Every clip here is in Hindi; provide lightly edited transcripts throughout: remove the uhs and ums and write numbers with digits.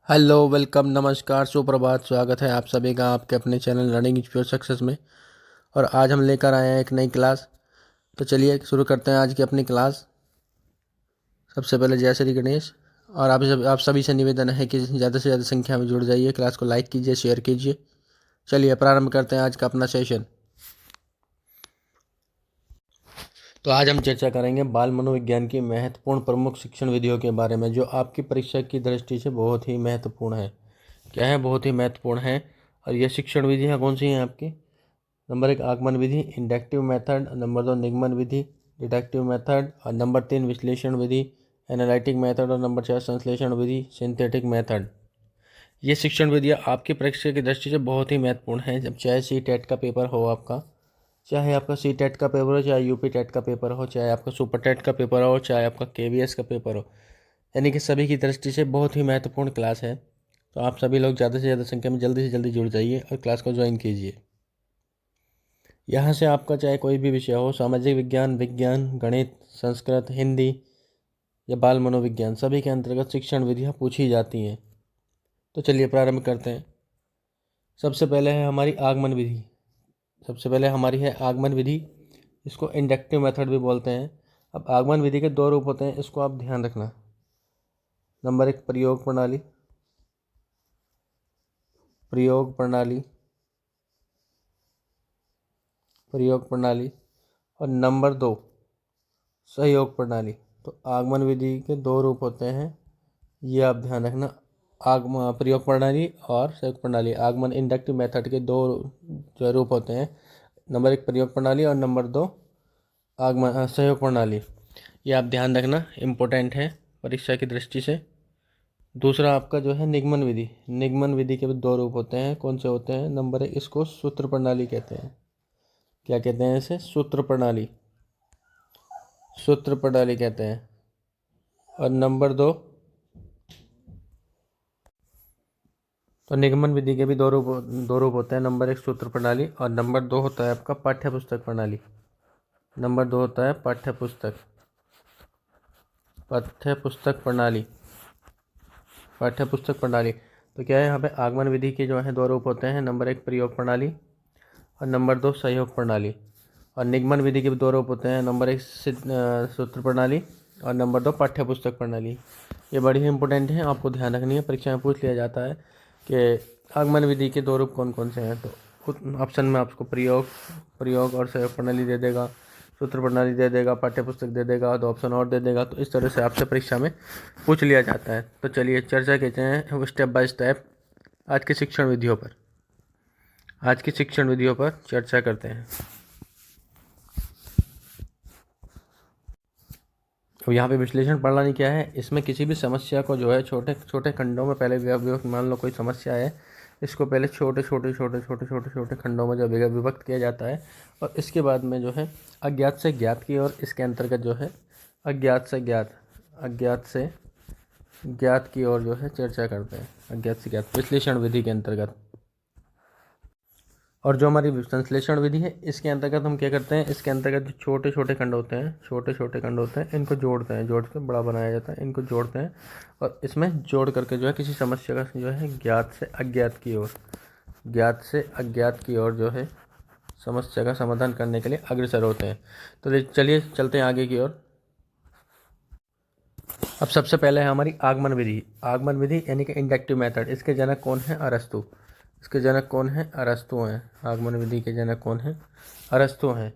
हेलो, वेलकम, नमस्कार, सुप्रभात। स्वागत है आप सभी का आपके अपने channel learning is pure success में। और आज हम लेकर आए हैं एक नई क्लास। तो चलिए शुरू करते हैं आज की अपनी क्लास। सबसे पहले जय श्री गणेश। और आप सभी से निवेदन है कि ज़्यादा से ज़्यादा संख्या में जुड़ जाइए, क्लास को लाइक कीजिए, शेयर कीजिए। चलिए प्रारंभ करते हैं आज का अपना सेशन। तो आज हम चर्चा करेंगे बाल मनोविज्ञान की महत्वपूर्ण प्रमुख शिक्षण विधियों के बारे में, जो आपकी परीक्षा की दृष्टि से बहुत ही महत्वपूर्ण है। क्या है? बहुत ही महत्वपूर्ण है। और ये शिक्षण विधियाँ कौन सी हैं आपकी? नंबर 1 आगमन विधि, इंडक्टिव मेथड। नंबर 2 निगमन विधि, डिडक्टिव मेथड। और नंबर 3 विश्लेषण विधि, एनालिटिक मेथड। और नंबर 4 संश्लेषण विधि, सिंथेटिक मेथड। ये शिक्षण विधियाँ आपकी परीक्षा की दृष्टि से बहुत ही महत्वपूर्ण है। जब चाहे सी टेट का पेपर हो आपका, चाहे आपका सी टेट का पेपर हो, चाहे यूपी टेट का पेपर हो, चाहे आपका सुपर टेट का पेपर हो, चाहे आपका केवीएस का पेपर हो, यानी कि सभी की दृष्टि से बहुत ही महत्वपूर्ण क्लास है। तो आप सभी लोग ज़्यादा से ज़्यादा संख्या में जल्दी से जल्दी जुड़ जाइए और क्लास को ज्वाइन कीजिए। यहाँ से आपका चाहे कोई भी विषय हो, सामाजिक विज्ञान, विज्ञान, गणित, संस्कृत, हिंदी या बाल मनोविज्ञान, सभी के अंतर्गत शिक्षण विधियाँ पूछी जाती हैं। तो चलिए प्रारंभ करते हैं। सबसे पहले है हमारी आगमन विधि। सबसे पहले हमारी है आगमन विधि। इसको इंडक्टिव मेथड भी बोलते हैं। अब आगमन विधि के दो रूप होते हैं, इसको आप ध्यान रखना। नंबर 1 प्रयोग प्रणाली, प्रयोग प्रणाली, प्रयोग प्रणाली। और नंबर 2 सहयोग प्रणाली। तो आगमन विधि के दो रूप होते हैं, ये आप ध्यान रखना। आगमन प्रयोग प्रणाली और सहयोग प्रणाली। आगमन इंडक्टिव मेथड के दो जो रूप होते हैं, नंबर 1 प्रयोग प्रणाली और नंबर 2 आगमन सहयोग प्रणाली। ये आप ध्यान रखना, इम्पोर्टेंट है परीक्षा की दृष्टि से। दूसरा आपका जो है निगमन विधि। निगमन विधि के भी दो रूप होते हैं। कौन से होते हैं? नंबर 1 इसको सूत्र प्रणाली कहते हैं। क्या कहते हैं इसे? सूत्र प्रणाली, सूत्र प्रणाली कहते हैं। और नंबर 2, तो निगमन विधि के भी दो रूप होते हैं। नंबर 1 सूत्र प्रणाली और नंबर 2 होता है आपका पाठ्य पुस्तक प्रणाली। नंबर 2 होता है पाठ्य पुस्तक प्रणाली, पाठ्य पुस्तक प्रणाली। तो क्या है यहाँ पे? आगमन विधि के जो है दो रूप होते हैं। नंबर 1 प्रयोग प्रणाली और नंबर 2 सहयोग प्रणाली। और निगमन विधि के भी दो रूप होते हैं। नंबर 1 सूत्र प्रणाली और नंबर 2 पाठ्य पुस्तक प्रणाली। ये बड़ी ही इंपॉर्टेंट है, आपको ध्यान रखनी है। परीक्षा में पूछ लिया जाता है कि आगमन विधि के दो रूप कौन कौन से हैं। तो ऑप्शन में आपको प्रयोग और सहयोग प्रणाली दे देगा, सूत्र प्रणाली दे देगा, पाठ्य पुस्तक दे देगा, दो ऑप्शन और दे देगा। तो इस तरह से आपसे परीक्षा में पूछ लिया जाता है। तो चलिए चर्चा करते हैं स्टेप बाय स्टेप आज की शिक्षण विधियों पर। आज की शिक्षण विधियों पर चर्चा करते हैं। तो यहाँ पे विश्लेषण प्रणाली क्या है? इसमें किसी भी समस्या को जो है छोटे छोटे खंडों में पहले विभक्त, मान लो कोई समस्या है, इसको पहले छोटे खंडों में जो विभक्त किया जाता है। और इसके बाद में जो है अज्ञात से ज्ञात की ओर, इसके अंतर्गत जो है अज्ञात से ज्ञात की ओर जो है चर्चा करते हैं। अज्ञात से ज्ञात विश्लेषण विधि के अंतर्गत। और जो हमारी संश्लेषण विधि है, इसके अंतर्गत हम क्या करते हैं? इसके अंतर्गत जो छोटे छोटे खंड होते हैं, इनको जोड़ते हैं, जोड़ के बड़ा बनाया जाता है, इनको जोड़ते हैं। और इसमें जोड़ करके जो है किसी समस्या का जो है ज्ञात से अज्ञात की ओर जो है समस्या का समाधान करने के लिए अग्रसर होते हैं। तो चलिए चलते हैं आगे की ओर। अब सबसे पहले है हमारी आगमन विधि। आगमन विधि यानी कि इंडक्टिव मेथड। इसके जनक कौन है? अरस्तु। इसके जनक कौन है? अरस्तु हैं। आगमन विधि के जनक कौन है? अरस्तु हैं।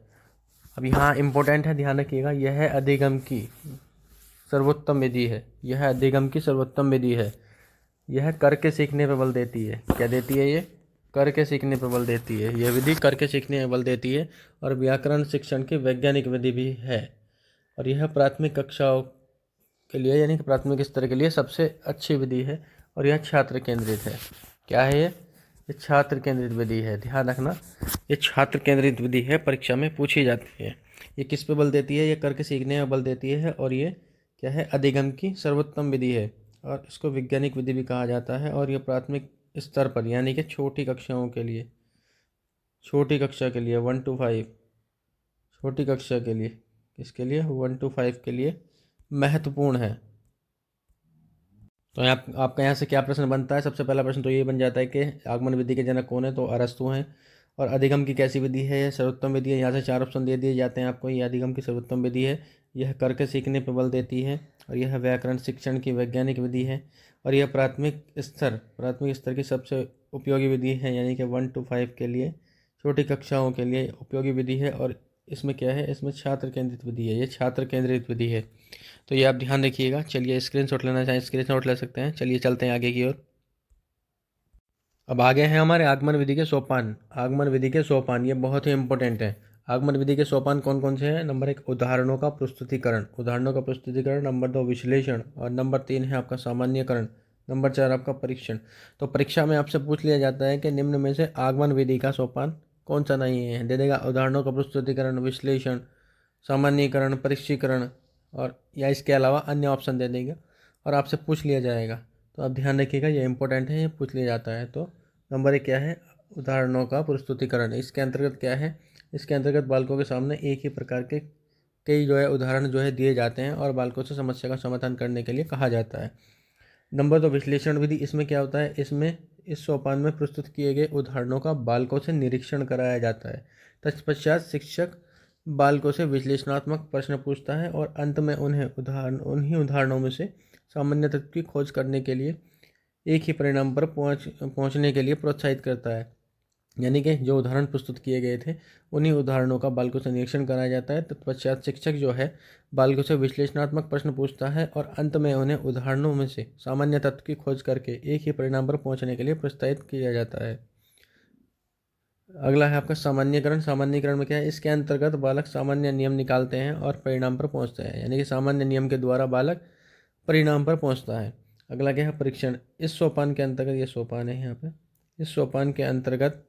अब यहाँ इम्पोर्टेंट है, ध्यान रखिएगा, यह अधिगम की सर्वोत्तम विधि है। यह अधिगम की सर्वोत्तम विधि है। यह करके सीखने पर बल देती है। क्या देती है? ये करके सीखने पर बल देती है। यह विधि करके सीखने पर बल देती है। और व्याकरण शिक्षण की वैज्ञानिक विधि भी है। और यह प्राथमिक कक्षाओं के लिए, यानी कि प्राथमिक स्तर के लिए सबसे अच्छी विधि है। और यह छात्र केंद्रित है। क्या है ये छात्र केंद्रित विधि है। ध्यान रखना, ये छात्र केंद्रित विधि है, परीक्षा में पूछी जाती है। ये किस पे बल देती है? ये करके सीखने में बल देती है। और ये क्या है? अधिगम की सर्वोत्तम विधि है। और इसको वैज्ञानिक विधि भी कहा जाता है। और ये प्राथमिक स्तर पर, यानी कि छोटी कक्षाओं के लिए, छोटी कक्षा के लिए 1 to 5, छोटी कक्षा के लिए, किसके लिए? 1 to 5 के लिए महत्वपूर्ण है। तो यहाँ आपका यहाँ से क्या प्रश्न बनता है? सबसे पहला प्रश्न तो ये बन जाता है कि आगमन विधि के जनक कौन है? तो अरस्तु हैं। और अधिगम की कैसी विधि है? यह सर्वोत्तम विधि है। यहाँ से 4 ऑप्शन दे दिए जाते हैं आपको। ये अधिगम की सर्वोत्तम विधि है, यह करके सीखने पर बल देती है, और यह व्याकरण शिक्षण की वैज्ञानिक विधि है, और यह प्राथमिक स्तर की सबसे उपयोगी विधि है, यानी कि 1 to 5 के लिए, छोटी कक्षाओं के लिए उपयोगी विधि है। और इसमें क्या है? इसमें छात्र केंद्रित विधि है, ये छात्र केंद्रित विधि है। तो ये आप ध्यान रखिएगा। चलिए स्क्रीनशॉट लेना चाहें स्क्रीनशॉट ले सकते हैं। चलिए चलते हैं आगे की ओर। अब आगे हैं हमारे आगमन विधि के सोपान। आगमन विधि के सोपान ये बहुत ही इंपॉर्टेंट है। आगमन विधि के सोपान कौन कौन से हैं? नंबर 1 उदाहरणों का प्रस्तुतिकरण, नंबर 2 विश्लेषण, और नंबर 3 है आपका सामान्यकरण, नंबर 4 आपका परीक्षण। तो परीक्षा में आपसे पूछ लिया जाता है कि निम्न में से आगमन विधि का सोपान कौन सा नहीं है? दे देगा उदाहरणों का प्रस्तुतिकरण, विश्लेषण, सामान्यीकरण, परीक्षीकरण, और या इसके अलावा अन्य ऑप्शन दे देगा और आपसे पूछ लिया जाएगा। तो आप ध्यान रखिएगा, ये इंपॉर्टेंट है, ये पूछ लिया जाता है। तो नंबर 1 क्या है? उदाहरणों का प्रस्तुतिकरण। इसके अंतर्गत क्या है? इसके अंतर्गत बालकों के सामने एक ही प्रकार के कई उदाहरण दिए जाते हैं और बालकों से समस्या का समाधान करने के लिए कहा जाता है। नंबर 2 विश्लेषण विधि। इसमें क्या होता है? इसमें इस सोपान में प्रस्तुत किए गए उदाहरणों का बालकों से निरीक्षण कराया जाता है। तत्पश्चात शिक्षक बालकों से विश्लेषणात्मक प्रश्न पूछता है और अंत में उन्हीं उदाहरणों में से सामान्य तत्व की खोज करने के लिए एक ही परिणाम पर पहुंचने के लिए प्रोत्साहित करता है। यानी कि जो उदाहरण प्रस्तुत किए गए थे उन्हीं उदाहरणों का बालकों से निरीक्षण कराया जाता है। तत्पश्चात शिक्षक बालकों से विश्लेषणात्मक प्रश्न पूछता है और अंत में उन्हें उदाहरणों में से सामान्य तत्व की खोज करके एक ही परिणाम पर पहुंचने के लिए प्रोत्साहित किया जाता है। अगला है आपका सामान्यकरण। सामान्यकरण में क्या है? इसके अंतर्गत बालक सामान्य नियम निकालते हैं और परिणाम पर पहुंचते हैं, यानी कि सामान्य नियम के द्वारा बालक परिणाम पर पहुंचता है। अगला क्या है? परीक्षण। इस सोपान के अंतर्गत, ये सोपान है यहाँ पे, इस सोपान के अंतर्गत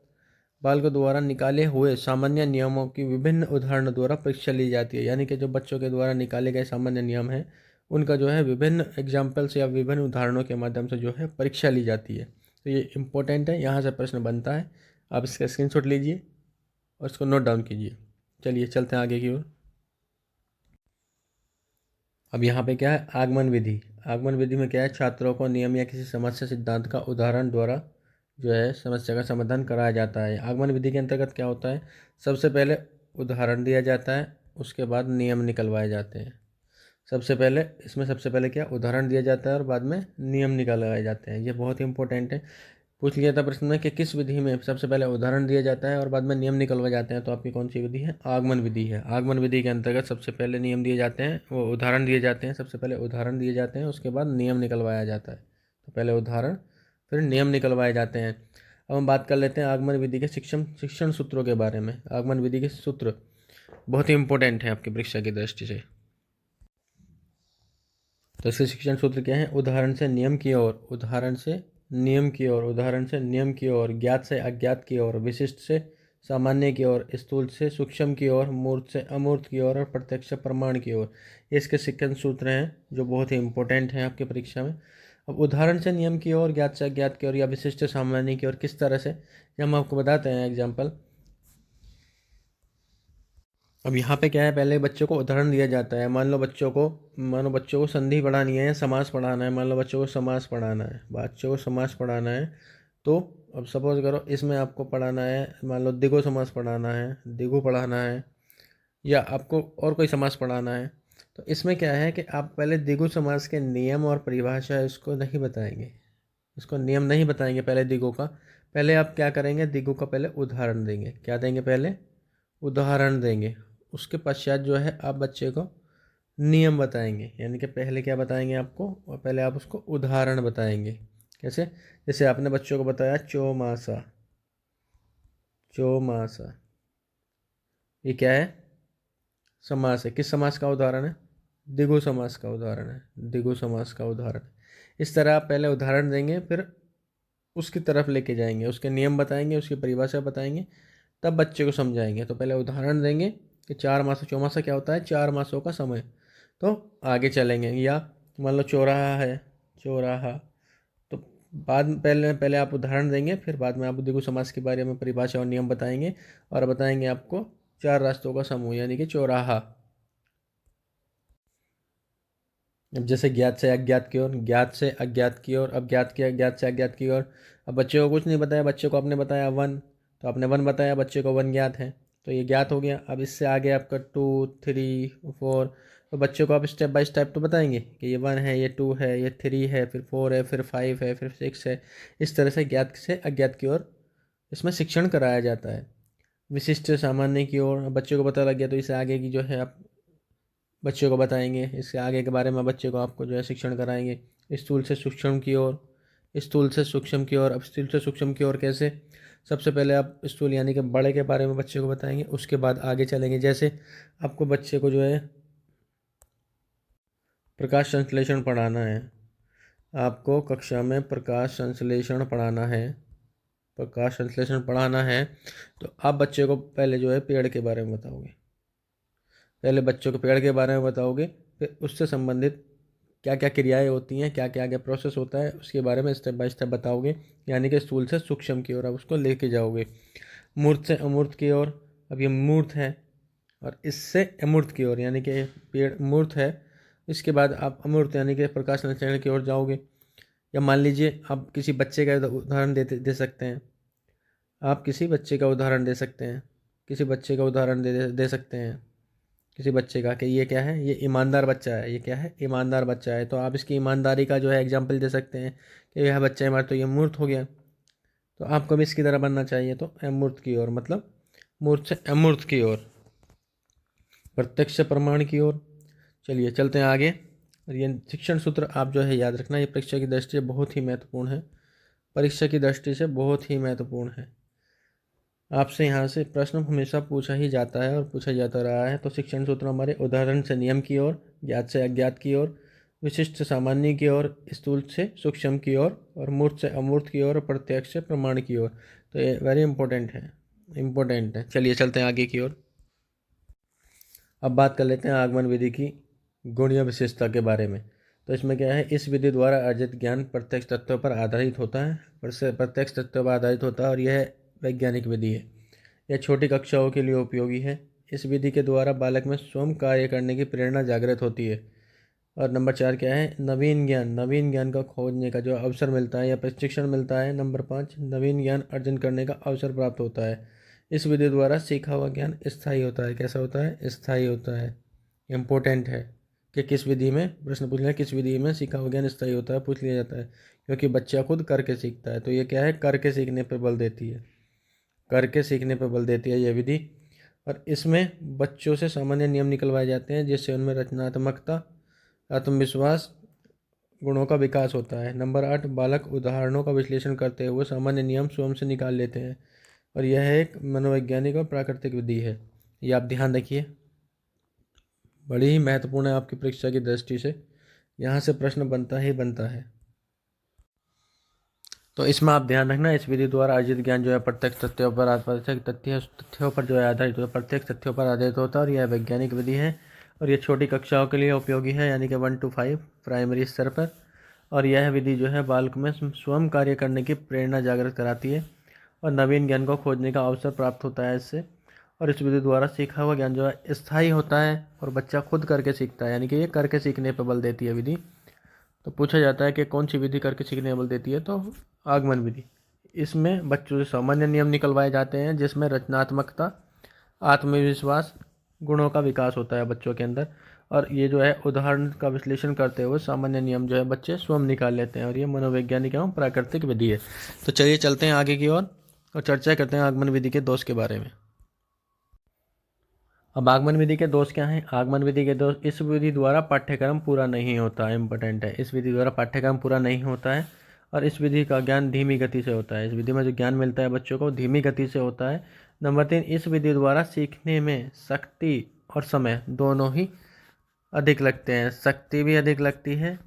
बालकों द्वारा निकाले हुए सामान्य नियमों की विभिन्न उदाहरणों द्वारा परीक्षा ली जाती है। यानी कि जो बच्चों के द्वारा निकाले गए सामान्य नियम हैं उनका विभिन्न एग्जाम्पल्स या विभिन्न उदाहरणों के माध्यम से परीक्षा ली जाती है। तो ये इंपॉर्टेंट है, यहाँ से प्रश्न बनता है। आप इसका स्क्रीनशॉट लीजिए और इसको नोट डाउन कीजिए। चलिए चलते हैं आगे की ओर। अब यहाँ पे क्या है? आगमन विधि। आगमन विधि में क्या है? छात्रों को नियम या किसी समस्या सिद्धांत का उदाहरण द्वारा समस्या का समाधान कराया जाता है। आगमन विधि के अंतर्गत क्या होता है? सबसे पहले उदाहरण दिया जाता है, उसके बाद नियम निकलवाए जाते हैं। सबसे पहले क्या? उदाहरण दिया जाता है और बाद में नियम निकलवाए जाते हैं। ये बहुत ही इंपॉर्टेंट है। पूछ लिया था प्रश्न में कि किस विधि में सबसे पहले उदाहरण दिया जाता है और बाद में नियम निकलवाए जाते हैं? तो आपकी कौन सी विधि है? आगमन विधि है। आगमन विधि के अंतर्गत सबसे पहले नियम दिए जाते हैं, वो उदाहरण दिए जाते हैं। सबसे पहले उदाहरण दिए जाते हैं, उसके बाद नियम निकलवाया जाता है। तो पहले उदाहरण, फिर नियम निकलवाए जाते हैं। अब हम बात कर लेते हैं आगमन विधि के शिक्षण सूत्रों के बारे में। आगमन विधि के सूत्र बहुत ही इंपॉर्टेंट है आपकी परीक्षा की दृष्टि से। तो इसके शिक्षण सूत्र क्या है? उदाहरण से नियम की ओर, उदाहरण से नियम की ओर, उदाहरण से नियम की ओर, ज्ञात से अज्ञात की ओर, विशिष्ट से सामान्य की ओर, स्थूल से सूक्ष्म की ओर, मूर्त से अमूर्त की ओर, और प्रत्यक्ष प्रमाण की ओर। ये इसके शिक्षण सूत्र हैं जो बहुत ही इंपॉर्टेंट हैं आपकी परीक्षा में। अब उदाहरण से नियम की ओर, ज्ञात से अज्ञात की ओर, या विशिष्ट से सामान्य की ओर किस तरह से, ये हम आपको बताते हैं एग्जाम्पल। अब यहाँ पे क्या है? पहले बच्चों को उदाहरण दिया जाता है। मान लो बच्चों को संधि पढ़ानी है या समास पढ़ाना है। मान लो बच्चों को समास पढ़ाना है। तो अब सपोज करो इसमें आपको पढ़ाना है, मान लो द्विगु समास पढ़ाना है, द्विगु पढ़ाना है, या आपको और कोई समास पढ़ाना है। तो इसमें क्या है कि आप पहले द्विगु समास के नियम और परिभाषा इसको नहीं बताएंगे, इसको नियम नहीं बताएंगे पहले द्विगु का। पहले आप क्या करेंगे? द्विगु का पहले उदाहरण देंगे। क्या देंगे? पहले उदाहरण देंगे। उसके पश्चात आप बच्चे को नियम बताएंगे। यानी कि पहले क्या बताएंगे आपको, और पहले आप उसको उदाहरण बताएंगे। कैसे? जैसे आपने बच्चों को बताया चौमासा, चौमासा, ये क्या है? समास है। किस समास का उदाहरण है? द्विगु समास का उदाहरण है, द्विगु समास का उदाहरण। इस तरह आप पहले उदाहरण देंगे, फिर उसकी तरफ लेके जाएंगे, उसके नियम बताएंगे, उसकी परिभाषा बताएंगे, तब बच्चे को समझाएंगे। तो पहले उदाहरण देंगे कि 4 मास, चौमासा क्या होता है? 4 मासों का समय। तो आगे चलेंगे। या मान लो चौराहा है, चौराहा, तो बाद में पहले पहले आप उदाहरण देंगे, फिर बाद में आप द्विगु समास के बारे में परिभाषा और नियम बताएंगे, और बताएंगे आपको 4 रास्तों का समूह, यानी कि चौराहा। अब जैसे ज्ञात से अज्ञात की ओर, ज्ञात से अज्ञात की ओर, अब ज्ञात किया, ज्ञात से अज्ञात की ओर। अब बच्चे को कुछ नहीं बताया, बच्चे को आपने बताया 1, तो आपने 1 बताया, बच्चे को 1 ज्ञात है, तो ये ज्ञात हो गया। अब इससे आगे आपका 2, 3, 4, तो बच्चे को आप स्टेप बाय स्टेप तो बताएंगे कि ये 1 है, ये 2 है, ये 3 है, फिर 4 है, फिर 5 है, फिर 6 है। इस तरह से ज्ञात से अज्ञात की ओर इसमें शिक्षण कराया जाता है। विशिष्ट से सामान्य की ओर बच्चे को पता लग गया, तो इससे आगे की जो है आप बच्चे को बताएंगे, इसके आगे के बारे में बच्चे को आपको जो है शिक्षण कराएंगे। स्थूल से सूक्ष्म की ओर, स्थूल से सूक्ष्म की ओर। अब स्थूल से सूक्ष्म की ओर कैसे? सबसे पहले आप स्थूल यानी कि बड़े के बारे में बच्चे को बताएंगे, उसके बाद आगे चलेंगे। जैसे आपको बच्चे को जो है प्रकाश संश्लेषण पढ़ाना है, आपको कक्षा में प्रकाश संश्लेषण पढ़ाना है, प्रकाश संश्लेषण पढ़ाना है, तो आप बच्चे को पहले जो है पेड़ के बारे में बताओगे, पहले बच्चों को पेड़ के बारे में बताओगे, फिर उससे संबंधित क्या क्या क्रियाएं होती हैं, क्या क्या आगे प्रोसेस होता है, उसके बारे में स्टेप बाय स्टेप बताओगे। यानी कि स्थूल से सूक्ष्म की ओर आप उसको लेके जाओगे। मूर्त से अमूर्त की ओर, अब ये मूर्त है और इससे अमूर्त की ओर, यानी कि पेड़ मूर्त है, इसके बाद आप अमूर्त यानी कि प्रकाश संश्लेषण की ओर जाओगे। या मान लीजिए आप किसी बच्चे का उदाहरण दे सकते हैं, आप किसी बच्चे का उदाहरण दे सकते हैं, किसी बच्चे का उदाहरण दे सकते हैं, किसी बच्चे का कि ये क्या है, ये ईमानदार बच्चा है, ये क्या है, ईमानदार बच्चा है। तो आप इसकी ईमानदारी का जो है एग्जाम्पल दे सकते हैं कि यह बच्चा ईमानदार, तो ये मूर्त हो गया। तो आपको भी इसकी तरह बनना चाहिए, तो अमूर्त की ओर मतलब मूर्त से अमूर्त की ओर। प्रत्यक्ष प्रमाण की ओर। चलिए चलते हैं आगे। और ये शिक्षण सूत्र आप जो है याद रखना, ये परीक्षा की दृष्टि से बहुत ही महत्वपूर्ण है, परीक्षा की दृष्टि से बहुत ही महत्वपूर्ण है। आपसे यहाँ से प्रश्न हमेशा पूछा ही जाता है और पूछा जाता रहा है। तो शिक्षण सूत्र हमारे उदाहरण से नियम की ओर, ज्ञात से अज्ञात की ओर, विशिष्ट से सामान्य की ओर, स्थूल से सूक्ष्म की ओर, और मूर्त से अमूर्त की ओर, और प्रत्यक्ष से प्रमाण की ओर। तो ये वेरी इंपॉर्टेंट है, इम्पोर्टेंट है। चलिए चलते हैं आगे की ओर। अब बात कर लेते हैं आगमन विधि की गुणीय विशेषता के बारे में। तो इसमें क्या है, इस विधि द्वारा अर्जित ज्ञान प्रत्यक्ष तथ्यों पर आधारित होता है, प्रत्यक्ष तथ्यों पर आधारित होता है, और यह वैज्ञानिक विधि है। यह छोटी कक्षाओं के लिए उपयोगी है। इस विधि के द्वारा बालक में स्वयं कार्य करने की प्रेरणा जागृत होती है। और नंबर 4 क्या है, नवीन ज्ञान, नवीन ज्ञान का खोजने का जो अवसर मिलता है या प्रशिक्षण मिलता है। नंबर 5, नवीन ज्ञान अर्जन करने का अवसर प्राप्त होता है। इस विधि द्वारा सीखा हुआ ज्ञान स्थायी होता है। कैसा होता है? स्थायी होता है। इम्पोर्टेंट है कि किस विधि में, प्रश्न पूछ लिया किस विधि में सीखा हुआ ज्ञान स्थायी होता है, पूछ लिया जाता है, क्योंकि बच्चा खुद करके सीखता है। तो ये क्या है, करके सीखने पर बल देती है, करके सीखने पर बल देती है यह विधि। और इसमें बच्चों से सामान्य नियम निकलवाए जाते हैं, जिससे उनमें रचनात्मकता, आत्मविश्वास गुणों का विकास होता है। नंबर 8, बालक उदाहरणों का विश्लेषण करते हुए सामान्य नियम स्वयं से निकाल लेते हैं, और यह एक मनोवैज्ञानिक और प्राकृतिक विधि है। ये आप ध्यान रखिए, बड़ी ही महत्वपूर्ण है आपकी परीक्षा की दृष्टि से, यहाँ से प्रश्न बनता ही बनता है। तो इसमें आप ध्यान रखना, इस विधि द्वारा अर्जित ज्ञान जो है प्रत्यक्ष तथ्यों पर, प्रत्यक्ष तथ्यों पर जो है आधारित होता है, प्रत्यक्ष तथ्यों पर आधारित होता है, और यह वैज्ञानिक विधि है। और यह छोटी कक्षाओं के लिए उपयोगी है, यानी कि 1 to 5 प्राइमरी स्तर पर। और यह विधि जो है बालक में स्वयं कार्य करने की प्रेरणा जागृत कराती है, और नवीन ज्ञान को खोजने का अवसर प्राप्त होता है इससे। और इस विधि द्वारा सीखा हुआ ज्ञान जो है स्थायी होता है, और बच्चा खुद करके सीखता है, यानी कि ये करके सीखने पर बल देती है विधि। तो पूछा जाता है कि कौन सी विधि करके सीखने पर बल देती है, तो आगमन विधि। इसमें बच्चों से सामान्य नियम निकलवाए जाते हैं, जिसमें रचनात्मकता, आत्मविश्वास गुणों का विकास होता है बच्चों के अंदर। और ये जो है उदाहरण का विश्लेषण करते हुए सामान्य नियम जो है बच्चे स्वयं निकाल लेते हैं, और ये मनोवैज्ञानिक एवं प्राकृतिक विधि है। तो चलिए चलते हैं आगे की ओर और चर्चा करते हैं आगमन विधि के दोष के बारे में। अब आगमन विधि के दोष क्या हैं? आगमन विधि के दोष, इस विधि द्वारा पाठ्यक्रम पूरा नहीं होता है, इंपॉर्टेंट है। इस विधि द्वारा पाठ्यक्रम पूरा नहीं होता है, और इस विधि का ज्ञान धीमी गति से होता है। इस विधि में जो ज्ञान मिलता है बच्चों को धीमी गति से होता है। नंबर 3, इस विधि द्वारा सीखने में शक्ति और समय दोनों ही अधिक लगते हैं। शक्ति भी अधिक लगती है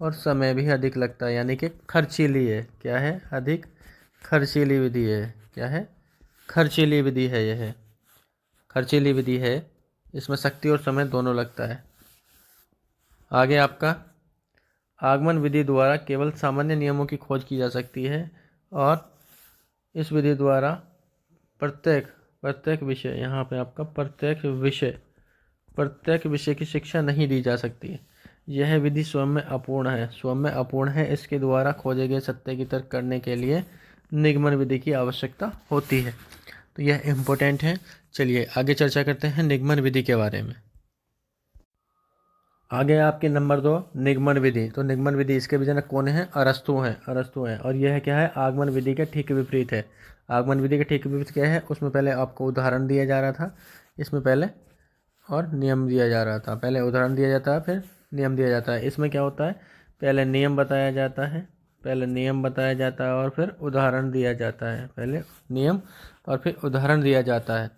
और समय भी अधिक लगता है, यानी कि खर्चीली है। क्या है? अधिक खर्चीली विधि है। क्या है? खर्चीली विधि है। यह खर्चीली विधि है, इसमें शक्ति और समय दोनों लगता है। आगे आपका आगमन विधि द्वारा केवल सामान्य नियमों की खोज की जा सकती है, और इस विधि द्वारा प्रत्येक विषय, यहाँ पे आपका प्रत्येक विषय की शिक्षा नहीं दी जा सकती है। यह विधि स्वयं में अपूर्ण है। स्वयं में अपूर्ण है, इसके द्वारा खोजे गए सत्य की तर्क करने के लिए निगमन विधि की आवश्यकता होती है। तो यह इम्पोर्टेंट है। चलिए आगे चर्चा करते हैं निगमन विधि के बारे में। आगे आपके नंबर 2 निगमन विधि। तो निगमन विधि इसके भी जनक कौन है? अरस्तु हैं। अरस्तु हैं। और यह क्या है? आगमन विधि के ठीक विपरीत है। आगमन विधि के ठीक विपरीत क्या है? उसमें पहले आपको उदाहरण दिया जा रहा था, इसमें पहले और नियम दिया जा रहा था। पहले उदाहरण दिया जाता है, फिर नियम दिया जाता है। इसमें क्या होता है? पहले नियम बताया जाता है, पहले नियम बताया जाता है और फिर उदाहरण दिया जाता है। पहले नियम और फिर उदाहरण दिया जाता है।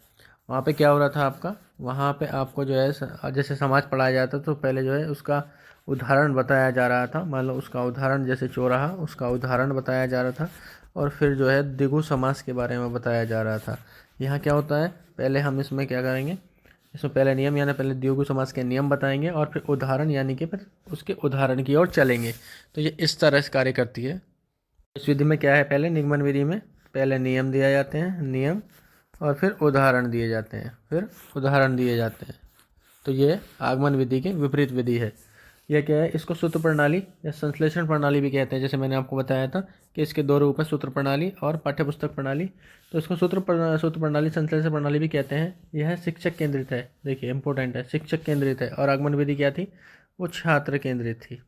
वहाँ पे क्या हो रहा था आपका? वहाँ पे आपको जो है जैसे समाज पढ़ाया जाता तो पहले जो है उसका उदाहरण बताया जा रहा था। मान लो उसका उदाहरण, जैसे चौराहा, उसका उदाहरण बताया जा रहा था और फिर जो है द्विगु समास के बारे में बताया जा रहा था। यहाँ क्या होता है? पहले हम इसमें क्या करेंगे? इसमें पहले नियम यानी पहले द्विगु समास के नियम बताएंगे और फिर उदाहरण यानी कि फिर उसके उदाहरण की ओर चलेंगे। तो ये इस तरह से कार्य करती है। इस विधि में क्या है? पहले निगमन विधि में पहले नियम दिए जाते हैं, नियम, और फिर उदाहरण दिए जाते हैं, फिर उदाहरण दिए जाते हैं। तो ये आगमन विधि की विपरीत विधि है। यह क्या है? इसको सूत्र प्रणाली या संश्लेषण प्रणाली भी कहते हैं। जैसे मैंने आपको बताया था कि इसके दो रूप हैं, सूत्र प्रणाली और पाठ्यपुस्तक प्रणाली। तो इसको सूत्र प्रणाली, संश्लेषण प्रणाली भी कहते हैं। यह शिक्षक केंद्रित है। देखिए इंपॉर्टेंट है, शिक्षक केंद्रित है। और आगमन विधि क्या थी? वो छात्र केंद्रित थी।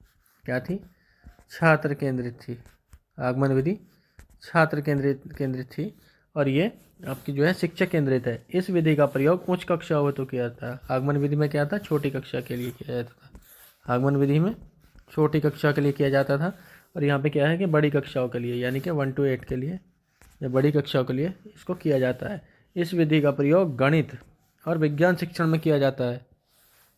क्या थी? छात्र केंद्रित थी। आगमन विधि छात्र केंद्रित थी और ये आपकी जो है शिक्षक केंद्रित है। इस विधि का प्रयोग उच्च कक्षाओं में तो किया था। आगमन विधि में क्या था? छोटी कक्षा के लिए किया जाता था। आगमन विधि में छोटी कक्षा के लिए किया जाता था और यहाँ पे क्या है कि बड़ी कक्षाओं के लिए, यानी कि 1 to 8 के लिए या बड़ी कक्षाओं के लिए इसको किया जाता है। इस विधि का प्रयोग गणित और विज्ञान शिक्षण में किया जाता है।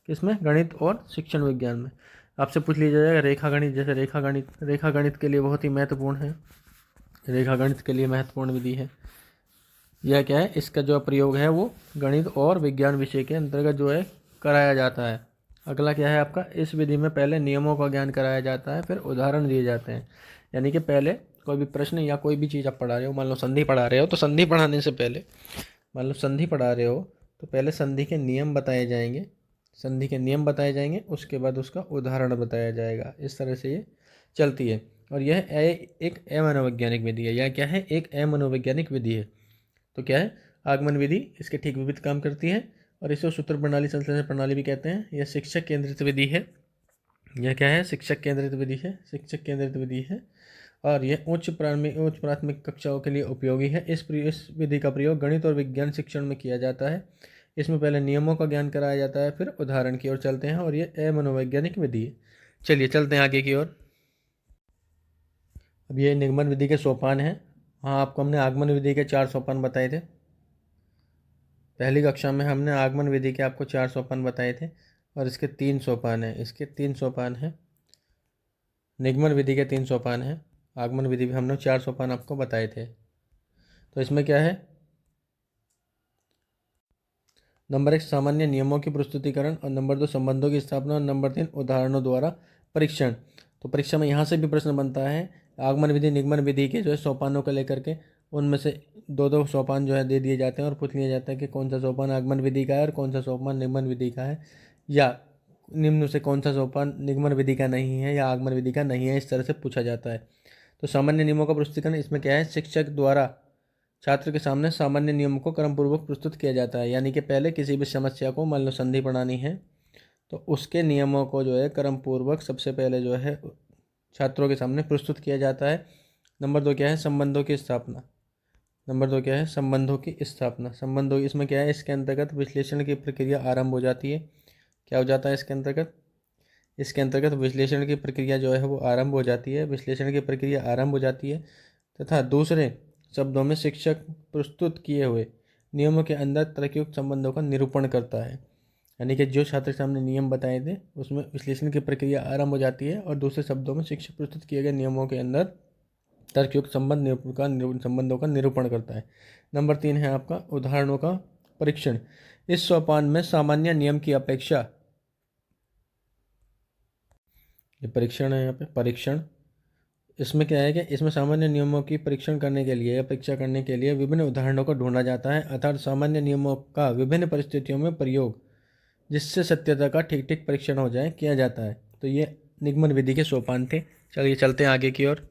किसमें? गणित और शिक्षण विज्ञान में। आपसे पूछ लिया जाएगा रेखा गणित। जैसे रेखा गणित के लिए बहुत ही महत्वपूर्ण है। रेखा गणित के लिए महत्वपूर्ण विधि है। यह क्या है? इसका जो प्रयोग है वो गणित और विज्ञान विषय के अंतर्गत जो है कराया जाता है। अगला क्या है आपका? इस विधि में पहले नियमों का ज्ञान कराया जाता है, फिर उदाहरण दिए जाते हैं। यानी कि पहले कोई भी प्रश्न या कोई भी चीज़ आप पढ़ा रहे हो, मान लो संधि पढ़ा रहे हो, तो संधि पढ़ाने से पहले, मान लो संधि पढ़ा रहे हो तो पहले संधि के नियम बताए जाएंगे, संधि के नियम बताए जाएंगे, उसके बाद उसका उदाहरण बताया जाएगा। इस तरह से ये चलती है। और यह एक अमनोवैज्ञानिक विधि है। यह क्या है? एक अमनोवैज्ञानिक विधि है। तो क्या है? आगमन विधि इसके ठीक विपरीत काम करती है और इसे सूत्र प्रणाली, संश्लेषण प्रणाली भी कहते हैं। यह शिक्षक केंद्रित विधि है। यह क्या है? शिक्षक केंद्रित विधि है। शिक्षक केंद्रित विधि है और यह उच्च प्राथमिक कक्षाओं के लिए उपयोगी है। इस विधि का प्रयोग गणित और विज्ञान शिक्षण में किया जाता है। इसमें पहले नियमों का ज्ञान कराया जाता है, फिर उदाहरण की ओर चलते हैं और यह अमनोवैज्ञानिक विधि है। चलिए चलते हैं आगे की ओर। अब ये निगमन विधि के सोपान हैं। हाँ, आपको हमने आगमन विधि के 4 सोपान बताए थे। पहली कक्षा में हमने आगमन विधि के आपको 4 सोपान बताए थे और इसके 3 सोपान हैं। इसके 3 सोपान हैं। निगमन विधि के 3 सोपान हैं। आगमन विधि भी हमने 4 सोपान आपको बताए थे। तो इसमें क्या है? नंबर 1 सामान्य नियमों की प्रस्तुतिकरण और नंबर 2 संबंधों की स्थापना और नंबर 3 उदाहरणों द्वारा परीक्षण। तो परीक्षा में यहाँ से भी प्रश्न बनता है। आगमन विधि निगमन विधि के जो है सोपानों को लेकर के, उनमें से 2-2 सोपान जो है दे दिए जाते हैं और पूछ लिया जाता है कि कौन सा सोपान आगमन विधि का है और कौन सा सोपान निगमन विधि का है, या निम्न से कौन सा सोपान निगमन विधि का नहीं है या आगमन विधि का नहीं है। इस तरह से पूछा जाता है। तो सामान्य नियमों का प्रस्तुतिकरण, इसमें क्या है? शिक्षक द्वारा छात्र के सामने सामान्य नियम को क्रमपूर्वक प्रस्तुत किया जाता है। यानी कि पहले किसी भी समस्या को, मान लो संधि पढ़ानी है, तो उसके नियमों को जो है क्रमपूर्वक सबसे पहले जो है छात्रों के सामने प्रस्तुत किया जाता है। नंबर 2 क्या है? संबंधों की स्थापना। नंबर 2 क्या है? संबंधों की स्थापना। संबंधों, इसमें क्या है? इसके अंतर्गत विश्लेषण की प्रक्रिया आरंभ हो जाती है। क्या हो जाता है इसके अंतर्गत? इसके अंतर्गत विश्लेषण की प्रक्रिया जो है वो आरंभ हो जाती है। विश्लेषण की प्रक्रिया आरंभ हो जाती है तथा दूसरे शब्दों में शिक्षक प्रस्तुत किए हुए नियमों के अंदर तर्कयुक्त संबंधों का निरूपण करता है। यानी कि जो छात्र के सामने नियम बताए थे उसमें विश्लेषण की प्रक्रिया आरंभ हो जाती है और दूसरे शब्दों में शिक्षक प्रस्तुत किए गए नियमों के अंदर तर्कयुक्त संबंधों का निरूपण करता है। नंबर 3 है आपका उदाहरणों का परीक्षण। इस सोपान में सामान्य नियम की अपेक्षा, ये परीक्षण है, यहाँ पे परीक्षण, इसमें क्या है कि इसमें सामान्य नियमों की परीक्षण करने के लिए या परीक्षा करने के लिए विभिन्न उदाहरणों को ढूंढा जाता है, अर्थात सामान्य नियमों का विभिन्न परिस्थितियों में प्रयोग, जिससे सत्यता का ठीक ठीक परीक्षण हो जाए, किया जाता है। तो ये निगमन विधि के सोपान थे। चलिए चलते हैं आगे की ओर।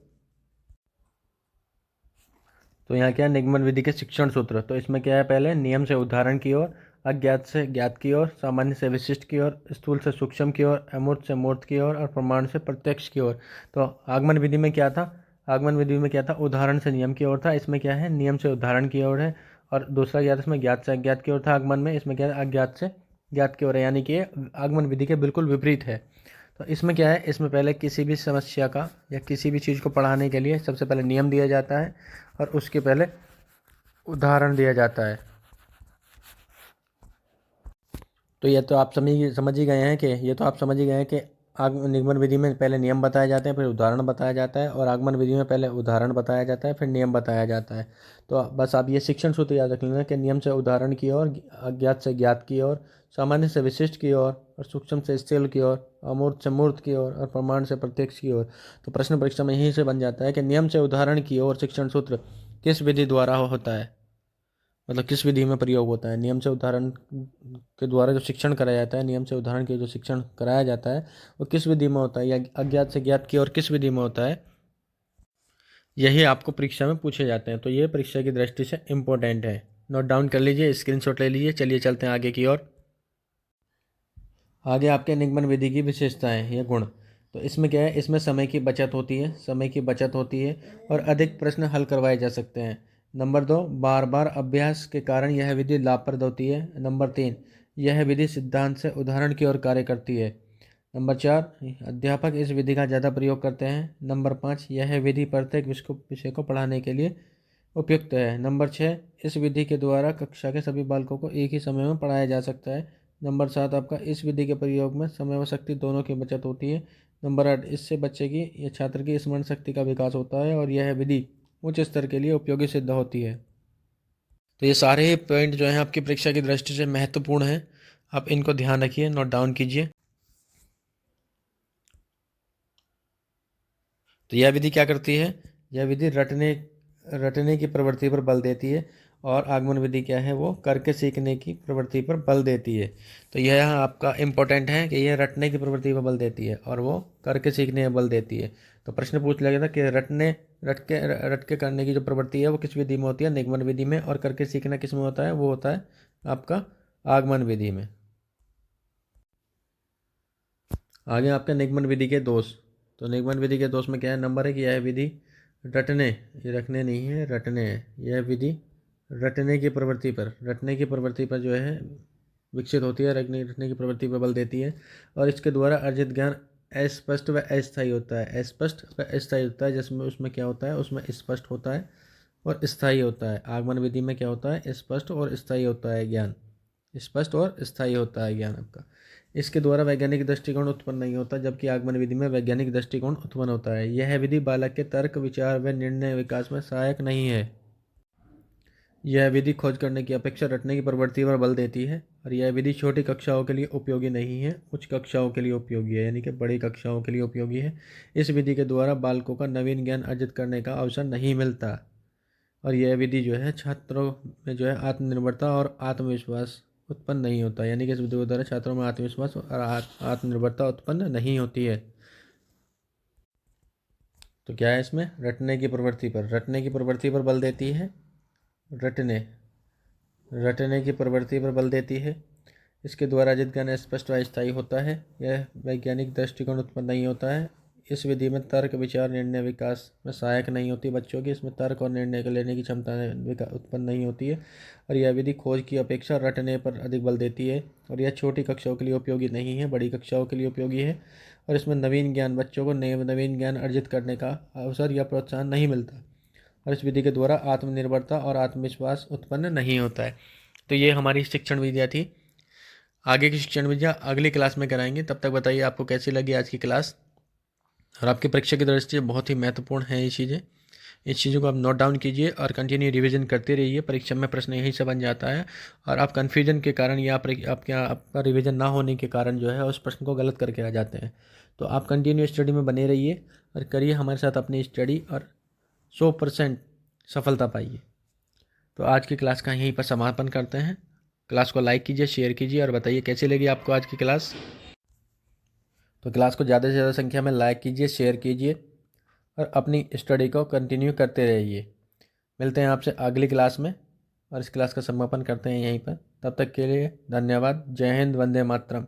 तो यहाँ क्या है, निगमन विधि के शिक्षण सूत्र। तो इसमें क्या है, पहले नियम से उदाहरण की ओर, अज्ञात से ज्ञात की ओर, सामान्य से विशिष्ट की ओर, स्थूल से सूक्ष्म की ओर, अमूर्त से मूर्त की ओर और प्रमाण से प्रत्यक्ष की ओर। तो आगमन विधि में क्या था, आगमन विधि में क्या था, उदाहरण से नियम की ओर था। इसमें क्या है, नियम से उदाहरण की ओर है। और दूसरा क्या था, इसमें ज्ञात से अज्ञात की ओर था आगमन में। इसमें क्या है, अज्ञात से ज्ञात की ओर है, यानी कि आगमन विधि के बिल्कुल विपरीत है। तो इसमें क्या है, इसमें पहले किसी भी समस्या का या किसी भी चीज़ को पढ़ाने के लिए सबसे पहले नियम दिया जाता है और उसके पहले उदाहरण दिया जाता है। तो ये तो आप समझ ही गए हैं कि निगमन विधि में पहले नियम बताए जाते हैं, फिर उदाहरण बताया जाता है, और आगमन विधि में पहले उदाहरण बताया जाता है, फिर नियम बताया जाता है। तो बस आप ये शिक्षण सूत्र याद रख लेना कि नियम से उदाहरण की ओर, अज्ञात से ज्ञात की ओर, सामान्य से विशिष्ट की ओर और सूक्ष्म से स्थूल की ओर, अमूर्त से मूर्त की ओर और प्रमाण से प्रत्यक्ष की ओर। तो प्रश्न परीक्षा में यहीं से बन जाता है कि नियम से उदाहरण की ओर शिक्षण सूत्र किस विधि द्वारा होता है, मतलब किस विधि में प्रयोग होता है। नियम से उदाहरण के द्वारा जो शिक्षण कराया जाता है, नियम से उदाहरण के जो शिक्षण कराया जाता है वो किस विधि में होता है, या अज्ञात से ज्ञात की और किस विधि में होता है, यही आपको परीक्षा में पूछे जाते हैं। तो ये परीक्षा की दृष्टि से इम्पोर्टेंट है, नोट डाउन कर लीजिए, स्क्रीनशॉट ले लीजिए। चलिए चलते हैं आगे की ओर। आगे आपके निगमन विधि की विशेषताएं या गुण। तो इसमें क्या है, इसमें समय की बचत होती है, समय की बचत होती है और अधिक प्रश्न हल करवाए जा सकते हैं। नंबर 2, बार बार अभ्यास के कारण यह विधि लाभप्रद होती है। नंबर 3, यह विधि सिद्धांत से उदाहरण की ओर कार्य करती है। नंबर 4, अध्यापक इस विधि का ज़्यादा प्रयोग करते हैं। नंबर 5, यह विधि प्रत्येक विषय को पढ़ाने के लिए उपयुक्त है। नंबर 6, इस विधि के द्वारा कक्षा के सभी बालकों को एक ही समय में पढ़ाया जा सकता है। नंबर 7 आपका, इस विधि के प्रयोग में समय व शक्ति दोनों की बचत होती है। नंबर 8, इससे बच्चे की या छात्र की स्मरण शक्ति का विकास होता है और यह विधि उच्च स्तर के लिए उपयोगी सिद्ध होती है। तो ये सारे पॉइंट जो हैं आपकी परीक्षा की दृष्टि से महत्वपूर्ण हैं, आप इनको ध्यान रखिए, नोट डाउन कीजिए। तो यह विधि क्या करती है, यह विधि रटने रटने की प्रवृत्ति पर बल देती है, और आगमन विधि क्या है, वो करके सीखने की प्रवृत्ति पर बल देती है। तो यह आपका इम्पोर्टेंट है कि यह रटने की प्रवृत्ति पर बल देती है और वो करके सीखने पर बल देती है। तो प्रश्न पूछ लिया गया था कि रट के करने की जो प्रवृत्ति है वो किस विधि में होती है, निगमन विधि में, और करके सीखना किस में होता है, वो होता है आपका आगमन विधि में। आगे आपका निगमन विधि के दोष। तो निगमन विधि के दोष में क्या है, नंबर है कि यह विधि रटने, ये रखने नहीं है, रटने है, यह विधि रटने की प्रवृत्ति पर जो है विकसित होती है, रटने की प्रवृत्ति पर बल देती है, और इसके द्वारा अर्जित ज्ञान अस्पष्ट व अस्थायी होता है। अस्पष्ट व अस्थायी होता है, जिसमें उसमें क्या होता है, उसमें स्पष्ट होता है और स्थायी होता है। आगमन विधि में क्या होता है, स्पष्ट और स्थायी होता है ज्ञान, स्पष्ट और स्थायी होता है ज्ञान आपका। इसके द्वारा वैज्ञानिक दृष्टिकोण उत्पन्न नहीं होता, जबकि आगमन विधि में वैज्ञानिक दृष्टिकोण उत्पन्न होता है। यह विधि बालक के तर्क, विचार व निर्णय विकास में सहायक नहीं है। यह विधि खोज करने की अपेक्षा रटने की प्रवृत्ति पर बल देती है, और यह विधि छोटी कक्षाओं के लिए उपयोगी नहीं है, उच्च कक्षाओं के लिए उपयोगी है, यानी कि बड़ी कक्षाओं के लिए उपयोगी है। इस विधि के द्वारा बालकों का नवीन ज्ञान अर्जित करने का अवसर नहीं मिलता, और यह विधि जो है छात्रों में जो है आत्मनिर्भरता और आत्मविश्वास उत्पन्न नहीं होता, यानी कि इस विधि के द्वारा छात्रों में आत्मविश्वास और आत्मनिर्भरता उत्पन्न नहीं होती है। तो क्या है, इसमें रटने की प्रवृत्ति पर बल देती है, रटने रटने की प्रवृत्ति पर बल देती है। इसके द्वारा अर्जित ज्ञान स्पष्ट व स्थायी होता है, यह वैज्ञानिक दृष्टिकोण उत्पन्न नहीं होता है। इस विधि में तर्क, विचार, निर्णय विकास में सहायक नहीं होती बच्चों की, इसमें तर्क और निर्णय लेने की क्षमता उत्पन्न नहीं होती है, और यह विधि खोज की अपेक्षा रटने पर अधिक बल देती है, और यह छोटी कक्षाओं के लिए उपयोगी नहीं है, बड़ी कक्षाओं के लिए उपयोगी है, और इसमें नवीन ज्ञान, बच्चों को नवीन ज्ञान अर्जित करने का अवसर या प्रोत्साहन नहीं मिलता, और इस विधि के द्वारा आत्मनिर्भरता और आत्मविश्वास उत्पन्न नहीं होता है। तो ये हमारी शिक्षण विधियाँ थी। आगे की शिक्षण विधियाँ अगली क्लास में कराएंगे। तब तक बताइए आपको कैसी लगी आज की क्लास, और आपकी परीक्षा की दृष्टि से बहुत ही महत्वपूर्ण है ये चीज़ें। इस चीज़ों को आप नोट डाउन कीजिए और कंटिन्यू रिवीजन करते रहिए, परीक्षा में प्रश्न यहीं से बन जाता है, और आप कन्फ्यूजन के कारण या आपका रिवीजन ना होने के कारण जो है उस प्रश्न को गलत करके आ जाते हैं। तो आप कंटिन्यू स्टडी में बने रहिए और करिए हमारे साथ अपनी स्टडी, और 100% सफलता पाइए। तो आज की क्लास का यहीं पर समापन करते हैं। क्लास को लाइक कीजिए, शेयर कीजिए और बताइए कैसी लगी आपको आज की क्लास। तो क्लास को ज़्यादा से ज़्यादा संख्या में लाइक कीजिए, शेयर कीजिए और अपनी स्टडी को कंटिन्यू करते रहिए। मिलते हैं आपसे अगली क्लास में और इस क्लास का समापन करते हैं यहीं पर। तब तक के लिए धन्यवाद। जय हिंद, वंदे मातरम।